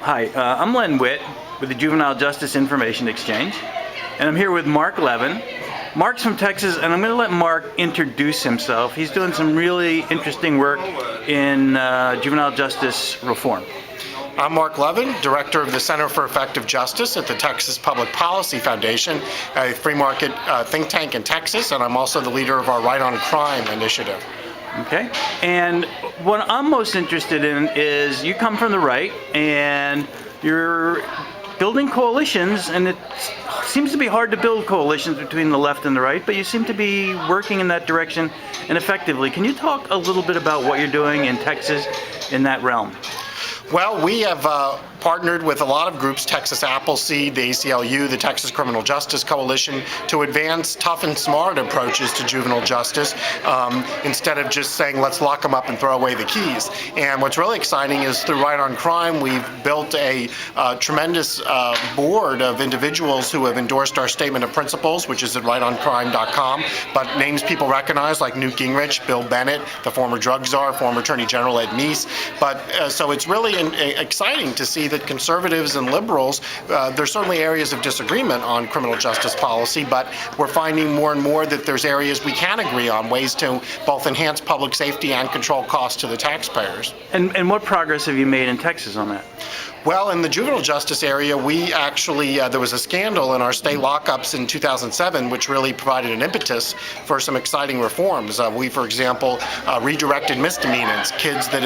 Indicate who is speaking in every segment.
Speaker 1: Hi, I'm Len Witt with the Juvenile Justice Information Exchange, and I'm here with Mark Levin. Mark's from Texas, and I'm going to let Mark introduce himself. He's doing some really interesting work in juvenile justice reform.
Speaker 2: I'm Mark Levin, Director of the Center for Effective Justice at the Texas Public Policy Foundation, a free market think tank in Texas, and I'm also the leader of our Right on Crime initiative.
Speaker 1: Okay, and what I'm most interested in is you come from the right and you're building coalitions, and it seems to be hard to build coalitions between the left and the right, but you seem to be working in that direction and effectively. Can you talk a little bit about what you're doing in Texas in that realm?
Speaker 2: Well, we have partnered with a lot of groups, Texas Appleseed, the ACLU, the Texas Criminal Justice Coalition, to advance tough and smart approaches to juvenile justice instead of just saying, let's lock them up and throw away the keys. And what's really exciting is through Right on Crime, we've built a tremendous board of individuals who have endorsed our statement of principles, which is at rightoncrime.com, but names people recognize like Newt Gingrich, Bill Bennett, the former drug czar, former Attorney General Ed Meese. But so it's really exciting to see that conservatives and liberals, there's certainly areas of disagreement on criminal justice policy, but we're finding more and more that there's areas we can agree on, ways to both enhance public safety and control costs to the taxpayers.
Speaker 1: And what progress have you made in Texas on that?
Speaker 2: Well, in the juvenile justice area, we actually, there was a scandal in our state lockups in 2007, which really provided an impetus for some exciting reforms. We, for example, redirected misdemeanors, kids that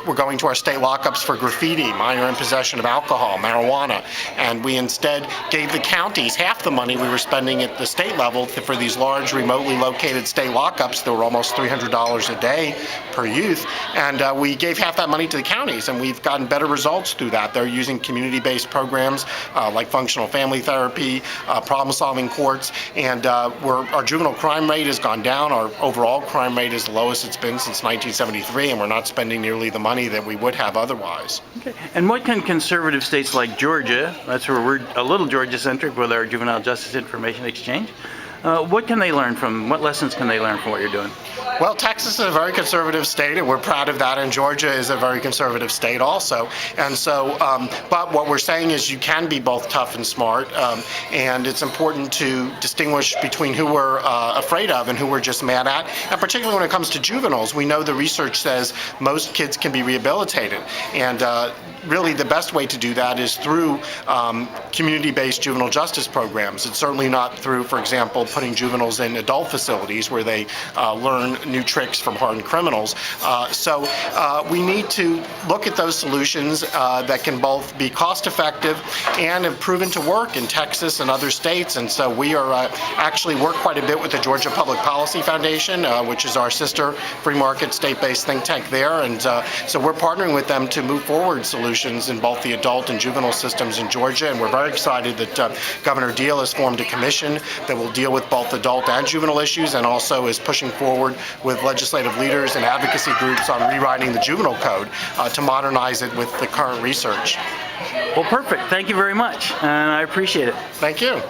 Speaker 2: were going to our state lockups for graffiti, minor in possession of alcohol, marijuana, and we instead gave the counties half the money we were spending at the state level for these large, remotely located state lockups that were almost $300 a day per youth, and we gave half that money to the counties, and we've gotten better results through that. They're using community-based programs like functional family therapy, problem-solving courts, and our juvenile crime rate has gone down. Our overall crime rate is the lowest it's been since 1973, and we're not spending nearly the money that we would have otherwise.
Speaker 1: Okay. And what can conservative states like Georgia, that's where we're a little Georgia-centric with our Juvenile Justice Information Exchange, what can they learn from, what lessons can they learn from what you're doing?
Speaker 2: Well, Texas is a very conservative state, and we're proud of that, and Georgia is a very conservative state also. And so, but what we're saying is you can be both tough and smart, and it's important to distinguish between who we're afraid of and who we're just mad at. And particularly when it comes to juveniles, we know the research says most kids can be rehabilitated. And really the best way to do that is through community-based juvenile justice programs. It's certainly not through, for example, putting juveniles in adult facilities where they learn new tricks from hardened criminals. So we need to look at those solutions that can both be cost-effective and have proven to work in Texas and other states. And so we are actually work quite a bit with the Georgia Public Policy Foundation, which is our sister free market state-based think tank there. And so we're partnering with them to move forward solutions in both the adult and juvenile systems in Georgia. And we're very excited that Governor Deal has formed a commission that will deal with both adult and juvenile issues, and also is pushing forward with legislative leaders and advocacy groups on rewriting the juvenile code to modernize it with the current research.
Speaker 1: Well, perfect. Thank you very much, and I appreciate it.
Speaker 2: Thank you.